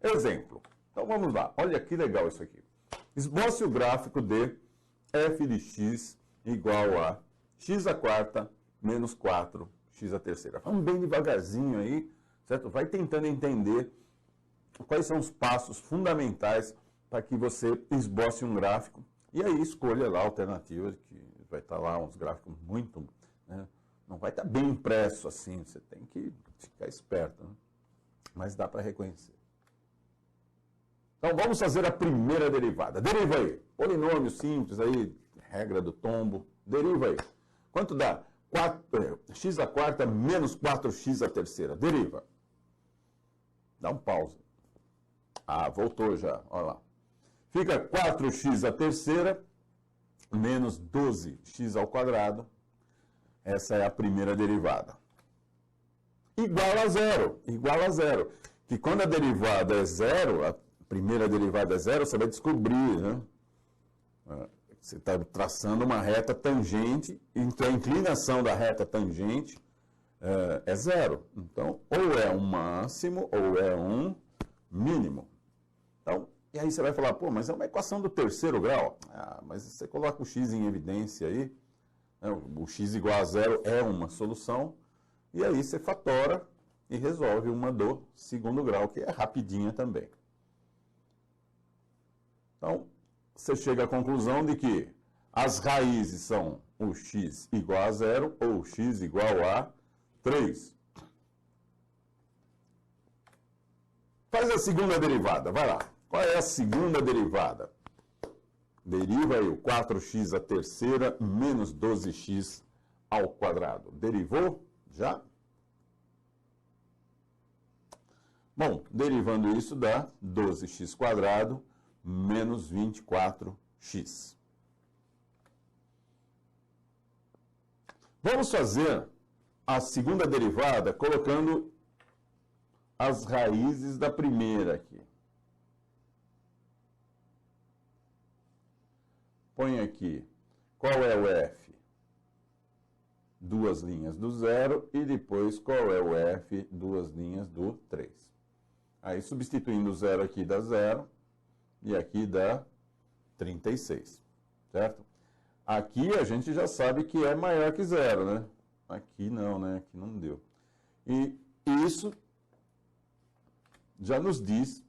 Exemplo. Então vamos lá, olha que legal isso aqui. Esboce o gráfico de f de x igual a x à quarta menos 4x à terceira. Vamos bem devagarzinho aí, certo? Vai tentando entender quais são os passos fundamentais para que você esboce um gráfico. E aí escolha lá alternativas, que vai estar lá uns gráficos muito... né? Não vai estar bem impresso assim, você tem que ficar esperto, né? Mas dá para reconhecer. Então vamos fazer a primeira derivada. Deriva aí. Polinômio simples aí, regra do tombo. Deriva aí. Quanto dá? X à quarta menos 4x à terceira. Deriva. Dá um pause. Ah, voltou já. Olha lá. Fica 4x à terceira menos 12x ao quadrado. Essa é a primeira derivada. Igual a zero. Igual a zero. Que quando a derivada é zero, a primeira derivada é zero, você vai descobrir, né? Você está traçando uma reta tangente, em que a inclinação da reta tangente é zero. Então, ou é um máximo, ou é um mínimo. Então, e aí você vai falar, pô, mas é uma equação do terceiro grau. Ah, mas você coloca o x em evidência aí, né? O x igual a zero é uma solução, e aí você fatora e resolve uma do segundo grau, que é rapidinha também. Então, você chega à conclusão de que as raízes são o x igual a zero ou x igual a 3. Faz a segunda derivada, vai lá. Qual é a segunda derivada? Deriva aí o 4x à terceira menos 12x ao quadrado. Derivou? Já? Bom, derivando isso dá 12x quadrado menos 24x. Vamos fazer a segunda derivada colocando as raízes da primeira aqui. Põe aqui, qual é o f? Duas linhas do zero, e depois qual é o f? Duas linhas do 3. Aí, substituindo o zero aqui dá zero, e aqui dá 36, certo? Aqui a gente já sabe que é maior que zero, né? Aqui não, né? Aqui não deu. E isso já nos diz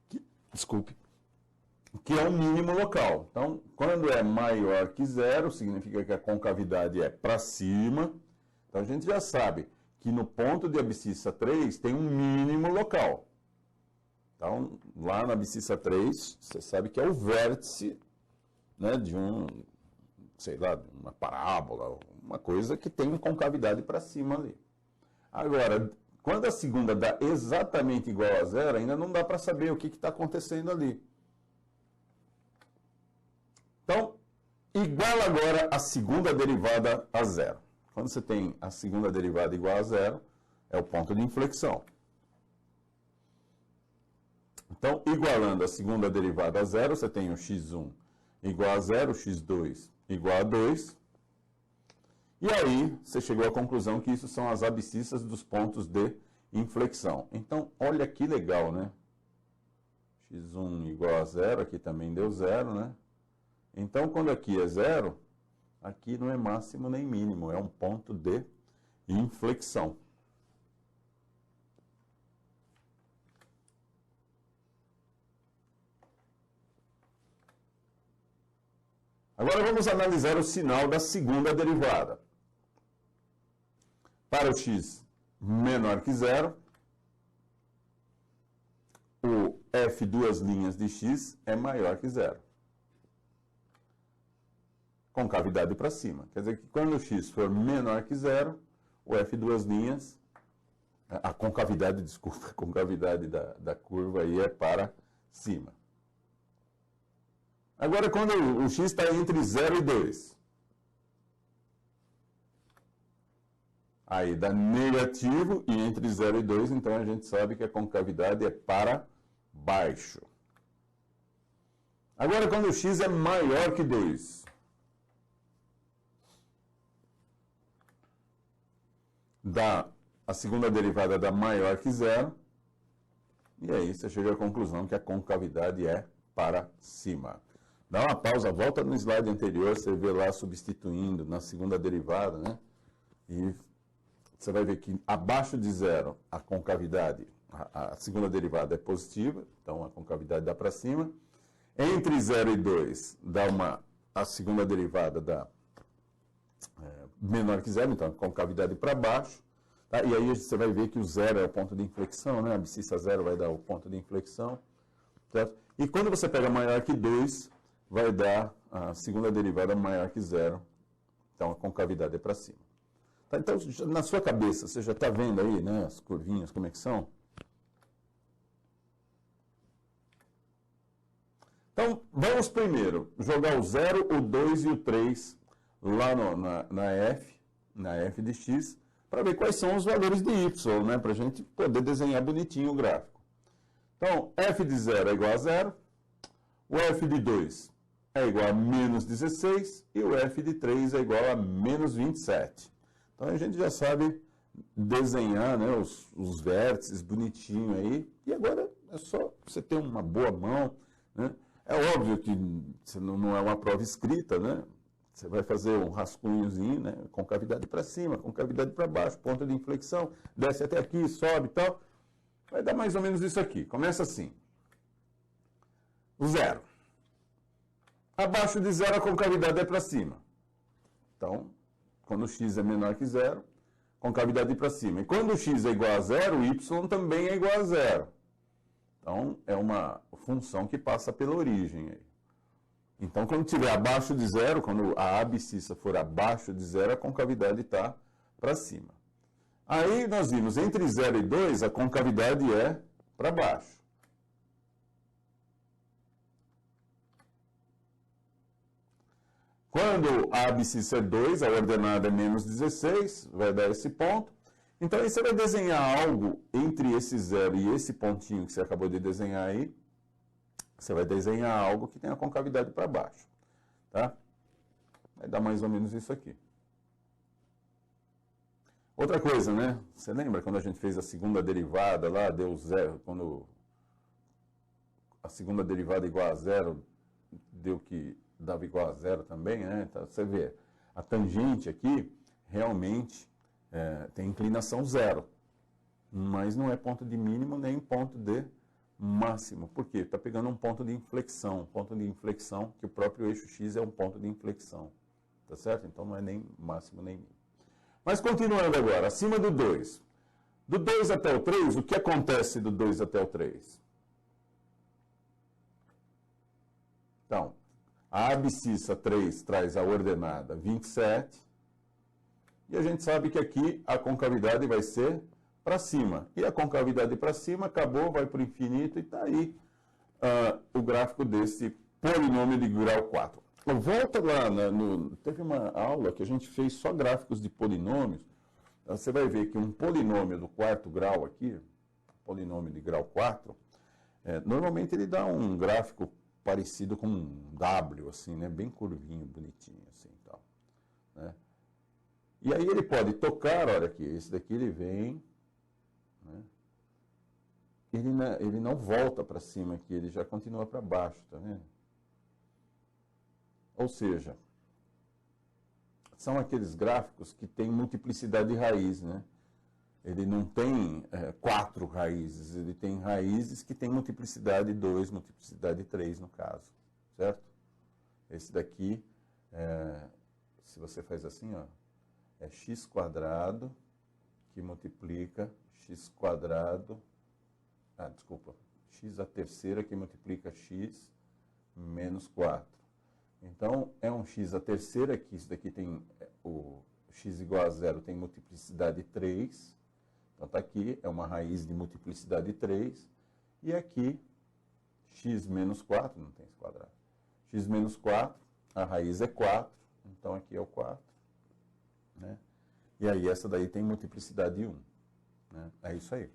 que, desculpe, que é um mínimo local. Então, quando é maior que zero, significa que a concavidade é para cima. Então, a gente já sabe que no ponto de abscissa 3 tem um mínimo local. Então, lá na abscissa 3, você sabe que é o vértice, né, de sei lá, uma parábola, uma coisa que tem concavidade para cima ali. Agora, quando a segunda dá exatamente igual a zero, ainda não dá para saber o que está acontecendo ali. Então, igual agora a segunda derivada a zero. Quando você tem a segunda derivada igual a zero, é o ponto de inflexão. Então, igualando a segunda derivada a zero, você tem o x1 igual a zero, x2 igual a 2. E aí, você chegou à conclusão que isso são as abscissas dos pontos de inflexão. Então, olha que legal, né? x1 igual a zero, aqui também deu zero, né? Então, quando aqui é zero, aqui não é máximo nem mínimo, é um ponto de inflexão. Agora vamos analisar o sinal da segunda derivada. Para o x menor que zero, o f duas linhas de x é maior que zero. Concavidade para cima. Quer dizer que quando o x for menor que zero, o f duas linhas, a concavidade, desculpa, a concavidade da curva aí é para cima. Agora, quando o x está entre 0 e 2, aí dá negativo, e entre 0 e 2, então a gente sabe que a concavidade é para baixo. Agora, quando o x é maior que 2, a segunda derivada dá maior que zero, E aí você chega à conclusão que a concavidade é para cima. Dá uma pausa, volta no slide anterior, você vê lá substituindo na segunda derivada, né? E você vai ver que abaixo de zero a concavidade, a segunda derivada é positiva, então a concavidade dá para cima. Entre 0 e 2, a segunda derivada dá menor que zero, então a concavidade para baixo. Tá? E aí você vai ver que o zero é o ponto de inflexão, né? A abscissa zero vai dar o ponto de inflexão. Certo? E quando você pega maior que 2, vai dar a segunda derivada maior que zero. Então a concavidade é para cima. Tá? Então, na sua cabeça, você já está vendo aí, né, as curvinhas, como é que são? Então, vamos primeiro jogar o 0, o 2 e o 3 lá na f de x, para ver quais são os valores de y, né, para a gente poder desenhar bonitinho o gráfico. Então, f de 0 é igual a 0, o f de 2 é igual a menos 16 e o f de 3 é igual a menos 27. Então, a gente já sabe desenhar, né, os vértices bonitinho aí, e agora é só você ter uma boa mão, né? É óbvio que não é uma prova escrita, né? Você vai fazer um rascunhozinho, né? Concavidade para cima, concavidade para baixo, ponto de inflexão, desce até aqui, sobe e tal. Vai dar mais ou menos isso aqui. Começa assim. O 0. Abaixo de 0 a concavidade é para cima. Então, quando x é menor que 0, concavidade é para cima. E quando x é igual a 0, o y também é igual a 0. Então, é uma função que passa pela origem aí. Então, quando estiver abaixo de 0, quando a abscissa for abaixo de 0, a concavidade está para cima. Aí nós vimos, entre 0 e 2, a concavidade é para baixo. Quando a abscissa é 2, a ordenada é menos 16, vai dar esse ponto. Então, aí você vai desenhar algo entre esse 0 e esse pontinho que você acabou de desenhar aí. Você vai desenhar algo que tem a concavidade para baixo. Tá? Vai dar mais ou menos isso aqui. Outra coisa, né? Você lembra quando a gente fez a segunda derivada lá, deu zero, quando a segunda derivada igual a zero, deu que dava igual a zero também, né? Então, você vê, a tangente aqui realmente tem inclinação zero, mas não é ponto de mínimo nem ponto de máximo. Por quê? Está pegando um ponto de inflexão, que o próprio eixo x é um ponto de inflexão, tá certo? Então não é nem máximo nem mínimo. Mas continuando agora, acima do 2. Do 2 até o 3, o que acontece do 2 até o 3? Então, a abscissa 3 traz a ordenada 27, e a gente sabe que aqui a concavidade vai ser para cima. E a concavidade para cima acabou, vai para o infinito, e está aí o gráfico desse polinômio de grau 4. Volta lá, teve uma aula que a gente fez só gráficos de polinômios. Você vai ver que um polinômio do quarto grau aqui, polinômio de grau 4, normalmente ele dá um gráfico parecido com um W, assim, né? Bem curvinho, bonitinho, assim, tal, né? E aí ele pode tocar, olha aqui, esse daqui ele vem, né? Ele não volta para cima aqui, ele já continua para baixo, tá vendo? Ou seja, são aqueles gráficos que têm multiplicidade de raiz, né? Ele não tem 4 raízes, ele tem raízes que têm multiplicidade 2, multiplicidade 3 no caso, certo? Esse daqui, se você faz assim, ó, é x quadrado que multiplica x quadrado, x a terceira que multiplica x menos 4. Então, é um x a terceira, que isso daqui tem o x igual a 0, tem multiplicidade 3. Então, está aqui, é uma raiz de multiplicidade 3. E aqui, x menos 4, não tem esse quadrado. X menos 4, a raiz é 4. Então, aqui é o 4. Né? E aí, essa daí tem multiplicidade 1. Né? É isso aí.